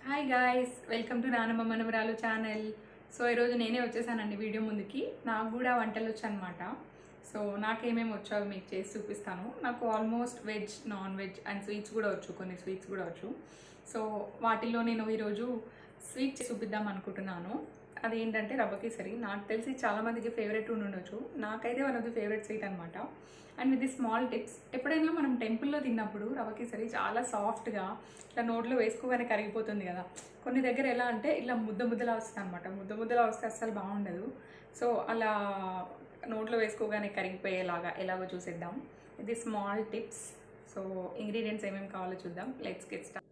Hi guys, welcome to నానమ్మ మనవరాలు channel. So ఈరోజు నేనే వచ్చేసానండి వీడియో ముందుకి. నాకు కూడా వంటలు వచ్చు అనమాట. సో నాకేమేమి వచ్చావు మీకు చేసి చూపిస్తాను. నాకు almost veg, non veg and sweets కూడా వచ్చు, కొన్ని స్వీట్స్ కూడా వచ్చు. సో వాటిల్లో నేను ఈరోజు స్వీట్ చూపిద్దాం అనుకుంటున్నాను. అదేంటంటే రవ్వ కేసరి. నాకు తెలిసి చాలామందికి ఫేవరెట్ ఉండొచ్చు, నాకైతే one of the favourite sweet అనమాట. And with the small tips, ఎప్పుడైనా మనం టెంపుల్లో తిన్నప్పుడు రవ్వ కేసరి చాలా సాఫ్ట్గా ఇట్లా నోట్లో వేసుకోగానే కరిగిపోతుంది కదా. కొన్ని దగ్గర ఎలా అంటే ఇలా ముద్ద ముద్దలా వస్తుంది అనమాట. ముద్ద ముద్దలా వస్తే అస్సలు బాగుండదు. సో అలా నోట్లో వేసుకోగానే కరిగిపోయేలాగా ఎలాగో చూసేద్దాం. ఇది స్మాల్ టిప్స్. సో ఇంగ్రీడియంట్స్ ఏమేమి కావాలో చూద్దాం. Let's get start.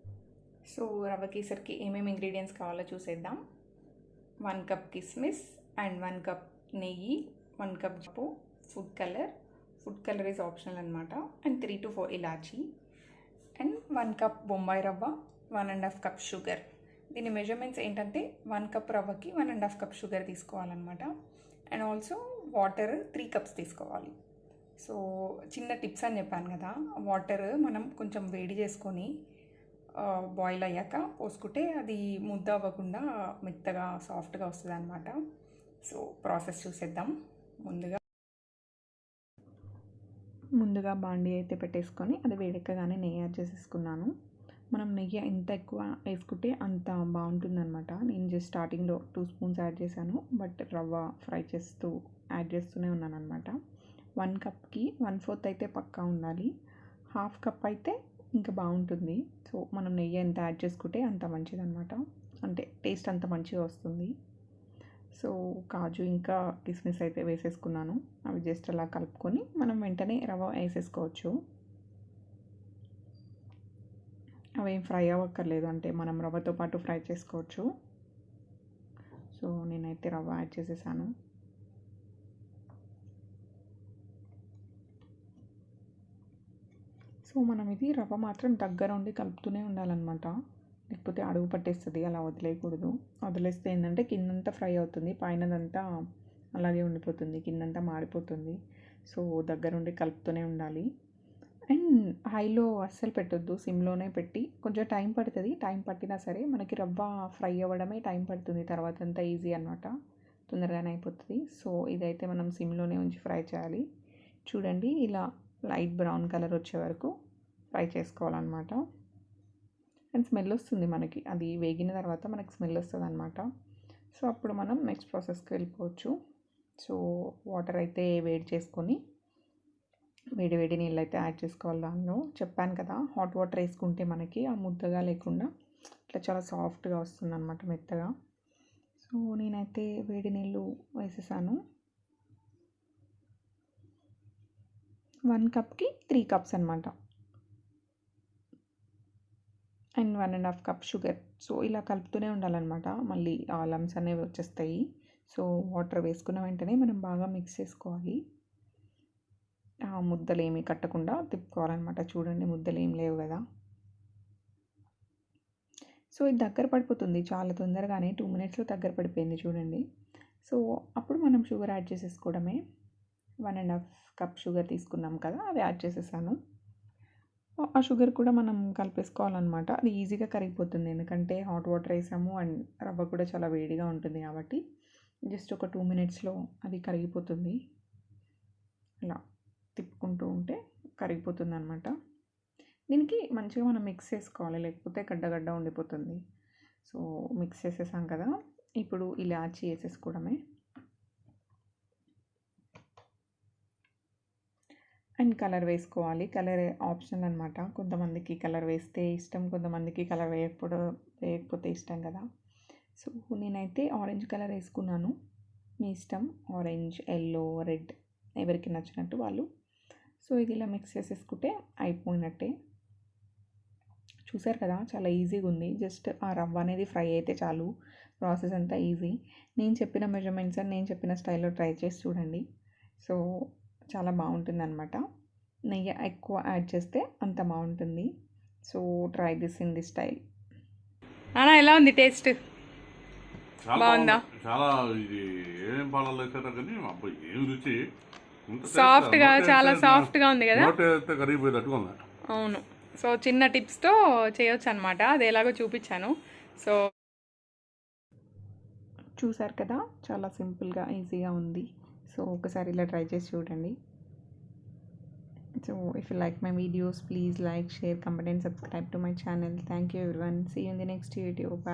సో రవ్వ కేసరికి ఏమేమి ఇంగ్రీడియంట్స్ కావాలో చూసేద్దాం. 1 కప్ కిస్మిస్ అండ్ 1 కప్ నెయ్యి, 1 కప్ పప్పు, ఫుడ్ కలర్ ఈజ్ ఆప్షనల్ అనమాట, and 3 to 4 elaichi, and 1 cup Bombay రవ్వ, 1.5 కప్ షుగర్. దీని మెజర్మెంట్స్ ఏంటంటే 1 కప్ రవ్వకి 1.5 కప్ షుగర్ తీసుకోవాలన్నమాట. అండ్ ఆల్సో వాటర్ 3 కప్స్ తీసుకోవాలి. సో చిన్న టిప్స్ అని చెప్పాను కదా, వాటర్ మనం కొంచెం వేడి చేసుకొని బాయిల్ అయ్యాక పోసుకుంటే అది ముద్ద అవ్వకుండా మెత్తగా సాఫ్ట్గా వస్తుంది అనమాట. సో ప్రాసెస్ చూసేద్దాం. ముందుగా బాండీ అయితే పెట్టేసుకొని అది వేడెక్కగానే నెయ్యి యాడ్ చేసేసుకున్నాను. మనం నెయ్యి ఎంత ఎక్కువ వేసుకుంటే అంత బాగుంటుందన్నమాట. నేను జస్ట్ స్టార్టింగ్లో 2 స్పూన్స్ యాడ్ చేశాను, బట్ రవ్వ ఫ్రై చేస్తూ యాడ్ చేస్తూనే ఉన్నాను అనమాట. 1 కప్కి 1/4 అయితే పక్కా ఉండాలి. 1/2 కప్ అయితే ఇంకా బాగుంటుంది. సో మనం నెయ్యి ఎంత యాడ్ చేసుకుంటే అంత మంచిదన్నమాట, అంటే టేస్ట్ అంత మంచిగా వస్తుంది. సో కాజు ఇంకా కిస్మిస్ అయితే వేసేసుకున్నాను. అవి జస్ట్ అలా కలుపుకొని మనం వెంటనే రవ్వ వేసేసుకోవచ్చు. అవేం ఫ్రై అవ్వక్కర్లేదు, అంటే మనం రవ్వతో పాటు ఫ్రై చేసుకోవచ్చు. సో నేనైతే రవ్వ యాడ్ చేసేసాను. సో మనం ఇది రవ్వ మాత్రం దగ్గర ఉండి కలుపుతూనే ఉండాలన్నమాట, లేకపోతే అడుగు పట్టేస్తుంది. అలా వదిలేయకూడదు. వదిలేస్తే ఏంటంటే కిందంతా ఫ్రై అవుతుంది, పైనదంతా అలాగే ఉండిపోతుంది, కిందంతా మాడిపోతుంది. సో దగ్గరుండి కలుపుతూనే ఉండాలి. అండ్ హైలో అస్సలు పెట్టొద్దు, సిమ్లోనే పెట్టి కొంచెం టైం పడుతుంది. టైం పట్టినా సరే మనకి రవ్వ ఫ్రై అవ్వడమే టైం పడుతుంది, తర్వాత అంతా ఈజీ అనమాట, తొందరగానే అయిపోతుంది. సో ఇదైతే మనం సిమ్లోనే ఉంచి ఫ్రై చేయాలి. చూడండి, ఇలా లైట్ బ్రౌన్ కలర్ వచ్చే వరకు ఫ్రై చేసుకోవాలన్నమాట. అండ్ స్మెల్ వస్తుంది మనకి, అది వేగిన తర్వాత మనకి స్మెల్ వస్తుంది అనమాట. సో అప్పుడు మనం నెక్స్ట్ ప్రాసెస్కి వెళ్ళిపోవచ్చు. సో వాటర్ అయితే వేడి చేసుకొని వేడి వేడి నీళ్ళు అయితే యాడ్ చేసుకోవాలి. దానిలో చెప్పాను కదా, హాట్ వాటర్ వేసుకుంటే మనకి ఆ ముద్దగా లేకుండా ఇట్లా చాలా సాఫ్ట్గా వస్తుంది అనమాట, మెత్తగా. సో నేనైతే వేడి నీళ్ళు వేసేసాను. 1 కప్కి 3 కప్స్ అనమాట, అండ్ 1.5 కప్ షుగర్. సో ఇలా కలుపుతూనే ఉండాలన్నమాట, మళ్ళీ ఆ లమ్స్ అనేవి వచ్చేస్తాయి. సో వాటర్ వేసుకున్న వెంటనే మనం బాగా మిక్స్ చేసుకోవాలి. ఆ ముద్దలు ఏమీ కట్టకుండా తిప్పుకోవాలన్నమాట. చూడండి, ముద్దలు ఏం లేవు కదా. సో ఇది దగ్గర పడిపోతుంది చాలా తొందరగానే, 2 minutesలో దగ్గర పడిపోయింది చూడండి. సో అప్పుడు మనం షుగర్ యాడ్ చేసేసుకోవడమే. 1.5 కప్ షుగర్ తీసుకున్నాం కదా, అవి యాడ్ చేసేసాను. ఆ షుగర్ కూడా మనం కలిపేసుకోవాలన్నమాట. అది ఈజీగా కరిగిపోతుంది, ఎందుకంటే హాట్ వాటర్ వేసాము అండ్ రవ్వ కూడా చాలా వేడిగా ఉంటుంది కాబట్టి జస్ట్ ఒక 2 minutesలో అది కరిగిపోతుంది. ఇలా తిప్పుకుంటూ ఉంటే కరిగిపోతుంది అనమాట. దీనికి మంచిగా మనం మిక్స్ చేసుకోవాలి, లేకపోతే గడ్డ ఉండిపోతుంది. సో మిక్స్ చేసేసాం కదా, ఇప్పుడు ఇలాచీ వేసేసుకోవడమే. అండ్ కలర్ వేసుకోవాలి. కలర్ ఆప్షనల్ అనమాట, కొంతమందికి కలర్ వేస్తే ఇష్టం, కొంతమందికి కలర్ వేయకపోతే ఇష్టం కదా. సో నేనైతే ఆరెంజ్ కలర్ వేసుకున్నాను, మీ ఇష్టం, ఆరెంజ్, ఎల్లో, రెడ్, ఎవరికి నచ్చినట్టు వాళ్ళు. సో ఇది ఇలా మిక్స్ చేసేసుకుంటే అయిపోయినట్టే. చూసారు కదా, చాలా ఈజీగా ఉంది. జస్ట్ ఆ రవ్వ అనేది ఫ్రై అయితే చాలు, ప్రాసెస్ అంతా ఈజీ. నేను చెప్పిన మెజర్మెంట్స్ అని నేను చెప్పిన స్టైల్లో ట్రై చేసి చూడండి. సో చాలా బాగుంటుంది అనమాట. నెయ్యి ఎక్కువ యాడ్ చేస్తే అంత బాగుంటుంది. So try this in this style. అలా ఎలా ఉంది టేస్ట్? బాగుందా? చాలా ఇది ఏం పాలలో వేసారో కానీ అబ్బాయి ఏం రుచి, సాఫ్ట్గా, చాలా సాఫ్ట్గా ఉంది కదా, కరిగిపోయేటట్టుగా ఉంది. అవును. సో చిన్న టిప్స్తో చేయొచ్చు అనమాట, అది ఎలాగో చూపించాను. సో చూసారు కదా, చాలా సింపుల్గా ఈజీగా ఉంది. సో ఒకసారి ఇలా ట్రై చేసి చూడండి. So if you like my videos, please like, share, comment and subscribe to my channel. Thank you everyone. See you in the next video. Bye.